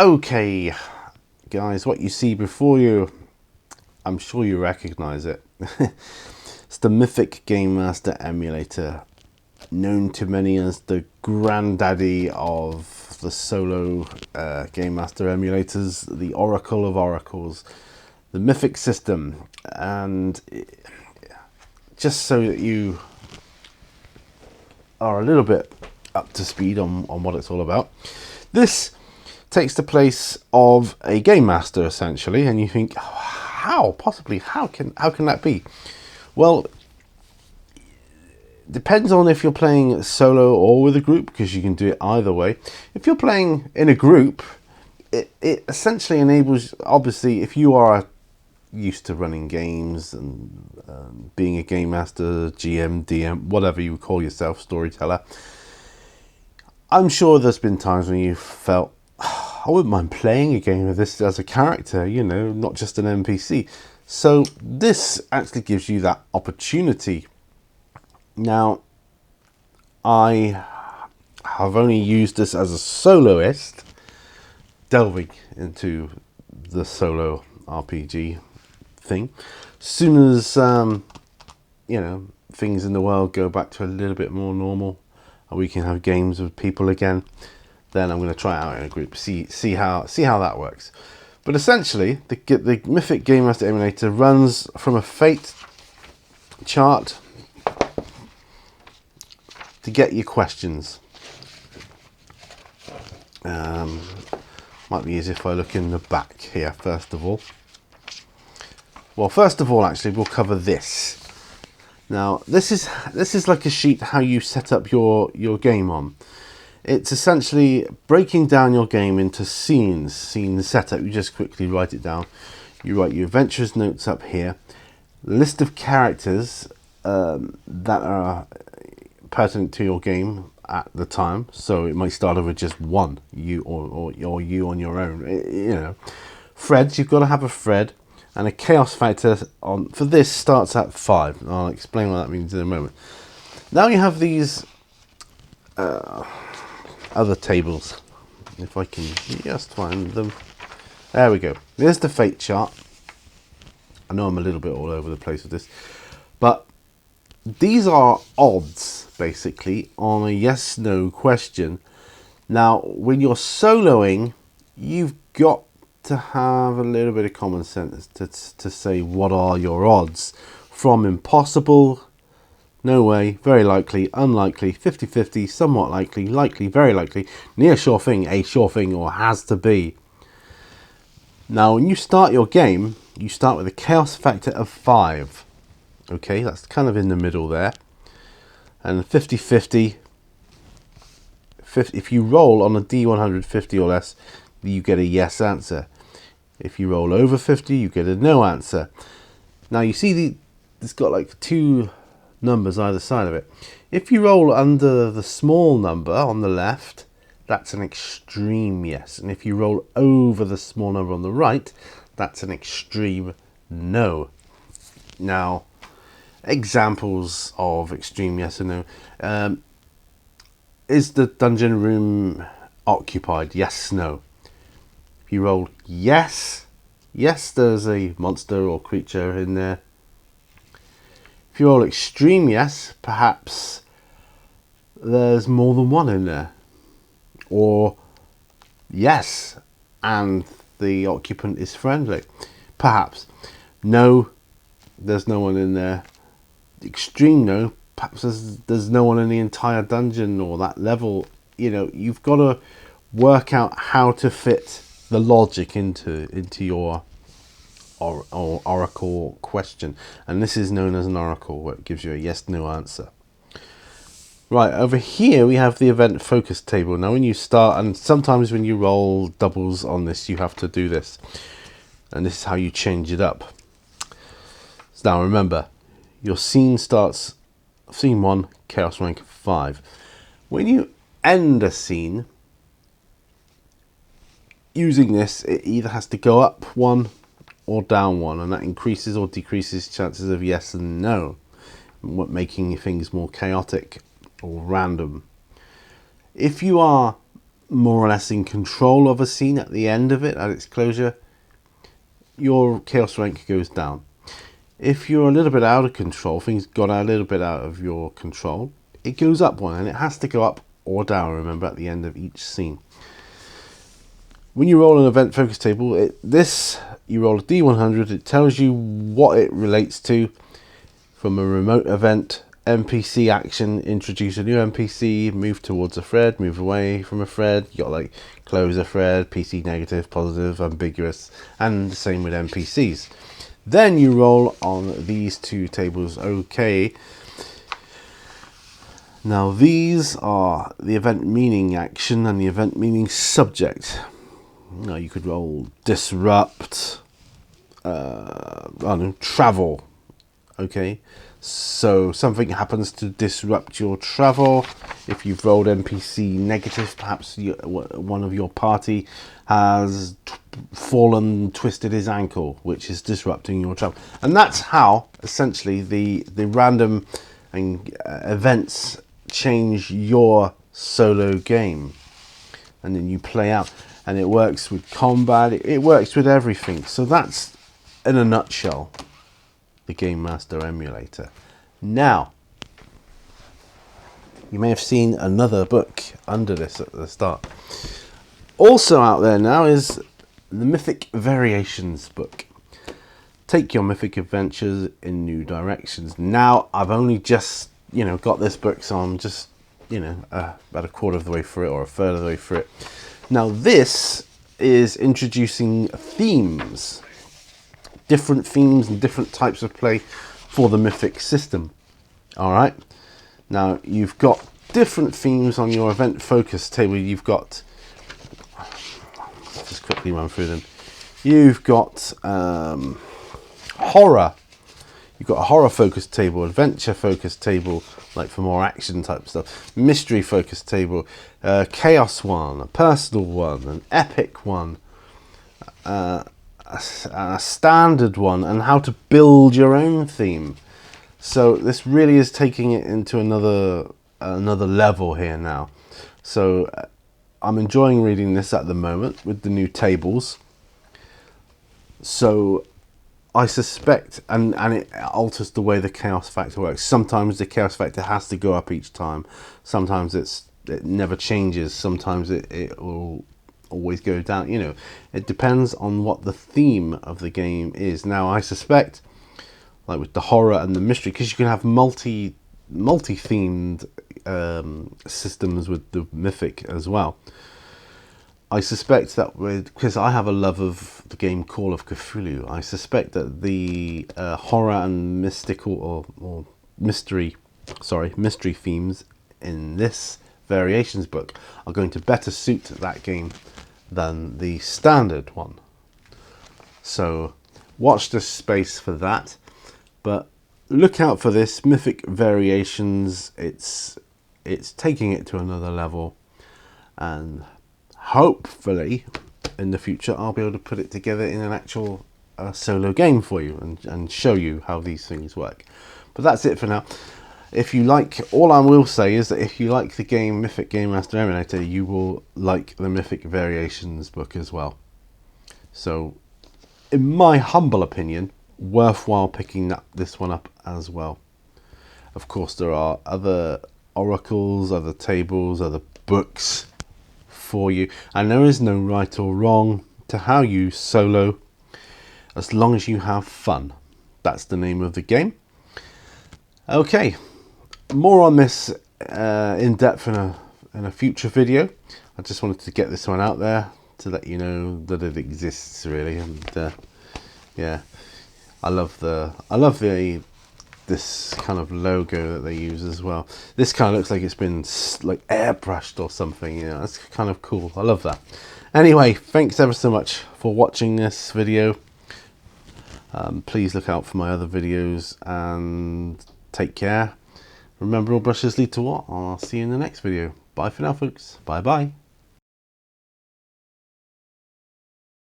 Okay, guys, what you see before you, I'm sure you recognize it. It's the Mythic Game Master emulator, known to many as the granddaddy of the solo Game Master emulators, the Oracle of Oracles, the Mythic system. And just so that you are a little bit up to speed on what it's all about, this takes the place of a game master essentially, and you think, how can that be? Well, depends on if you're playing solo or with a group, because you can do it either way. If you're playing in a group, it essentially enables, obviously, if you are used to running games and being a game master, GM, DM, whatever you call yourself, storyteller, I'm sure there's been times when you felt, I wouldn't mind playing a game of this as a character, you know, not just an NPC. So this actually gives you that opportunity. Now, I have only used this as a soloist, delving into the solo RPG thing. As soon as, you know, things in the world go back to a little bit more normal, and we can have games with people again, then I'm going to try it out in a group, see how that works. But essentially, the Mythic Game Master emulator runs from a fate chart to get your questions. Might be easier if I look in the back here first of all. Well, first of all, actually, we'll cover this. Now, this is like a sheet how you set up your game on. It's essentially breaking down your game into scenes, scene setup. You just quickly write it down. You write your adventurers notes up here, list of characters that are pertinent to your game at the time. So it might start off with just one, you or you on your own. You know, Freds. You've got to have a Fred, and a chaos factor on for this starts at 5. I'll explain what that means in a moment. Now you have these other tables, if I can just find them. There we go. There's the fate chart. I know I'm a little bit all over the place with this, but these are odds basically on a yes/no question. Now, when you're soloing, you've got to have a little bit of common sense to say what are your odds, from impossible, no way, very likely, unlikely, 50-50, somewhat likely, likely, very likely, near sure thing, a sure thing, or has to be. Now, when you start your game, you start with a chaos factor of 5. Okay, that's kind of in the middle there. And 50-50, if you roll on a D100 50 or less, you get a yes answer. If you roll over 50, you get a no answer. Now, you see it's got like 2 numbers either side of it. If you roll under the small number on the left, that's an extreme yes, and if you roll over the small number on the right, that's an extreme no. Now, examples of extreme yes and no. Is the dungeon room occupied? Yes, no. If you roll yes, there's a monster or creature in there. If you roll extreme yes, perhaps there's more than one in there. Or yes, and the occupant is friendly. Perhaps. No, there's no one in there. Extreme no, perhaps there's no one in the entire dungeon or that level. You know, you've got to work out how to fit the logic into your oracle question, and this is known as an oracle, where it gives you a yes/no answer. Right, over here we have the event focus table. Now, when you start, and sometimes when you roll doubles on this, you have to do this, and this is how you change it up. So now remember, your scene starts, scene 1, chaos rank 5. When you end a scene using this, it either has to go up 1 or down 1, and that increases or decreases chances of yes and no, making things more chaotic or random. If you are more or less in control of a scene at the end of it, at its closure, your chaos rank goes down. If you're a little bit out of control, things got a little bit out of your control, it goes up one, and it has to go up or down, remember, at the end of each scene. When you roll an event focus table, you roll a D100, it tells you what it relates to. From a remote event, NPC action, introduce a new NPC, move towards a thread, move away from a thread. You got like close a thread, PC negative, positive, ambiguous, and the same with NPCs. Then you roll on these two tables. Okay, now these are the event meaning action and the event meaning subject. Now you could roll disrupt, travel. Okay, so something happens to disrupt your travel. If you've rolled NPC negative, perhaps one of your party has twisted his ankle, which is disrupting your travel. And that's how essentially the random events change your solo game, and then you play out, and it works with combat, it works with everything. So that's, in a nutshell, the Game Master Emulator. Now, you may have seen another book under this at the start. Also out there now is the Mythic Variations book. Take your mythic adventures in new directions. Now, I've only just, got this book, so I'm just, about a quarter of the way through it, or a third of the way through it. Now, this is introducing themes. Different themes and different types of play for the Mythic system. Alright, now you've got different themes on your event focus table. You've got, let's just quickly run through them. You've got horror. You've got a horror focus table, adventure focus table, like for more action type stuff, mystery focus table, chaos one, a personal one, an epic one, a standard one, and how to build your own theme. So this really is taking it into another level here now. So I'm enjoying reading this at the moment with the new tables. So I suspect, and it alters the way the chaos factor works. Sometimes the chaos factor has to go up each time. Sometimes it never changes. Sometimes it will always go down. It depends on what the theme of the game is. Now I suspect, like with the horror and the mystery, because you can have multi-themed systems with the mythic as well. I suspect that because I have a love of the game Call of Cthulhu, I suspect that the horror and mystical or mystery themes in this Variations book are going to better suit that game than the standard one. So watch this space for that, but look out for this Mythic Variations. It's taking it to another level, and hopefully in the future I'll be able to put it together in an actual solo game for you and show you how these things work. But that's it for now. If you like, all I will say is that if you like the game Mythic Game Master Emulator, you will like the Mythic Variations book as well. So in my humble opinion, worthwhile picking this one up as well. Of course, there are other oracles, other tables, other books for you, and there is no right or wrong to how you solo, as long as you have fun. That's the name of the game. Okay, more on this in depth in a future video. I just wanted to get this one out there to let you know that it exists, really. And yeah, I love this kind of logo that they use as well. This kind of looks like it's been like airbrushed or something. It's kind of cool. I love that. Anyway, thanks ever so much for watching this video. Please look out for my other videos and take care. Remember, all brushes lead to what? I'll see you in the next video. Bye for now, folks. Bye bye.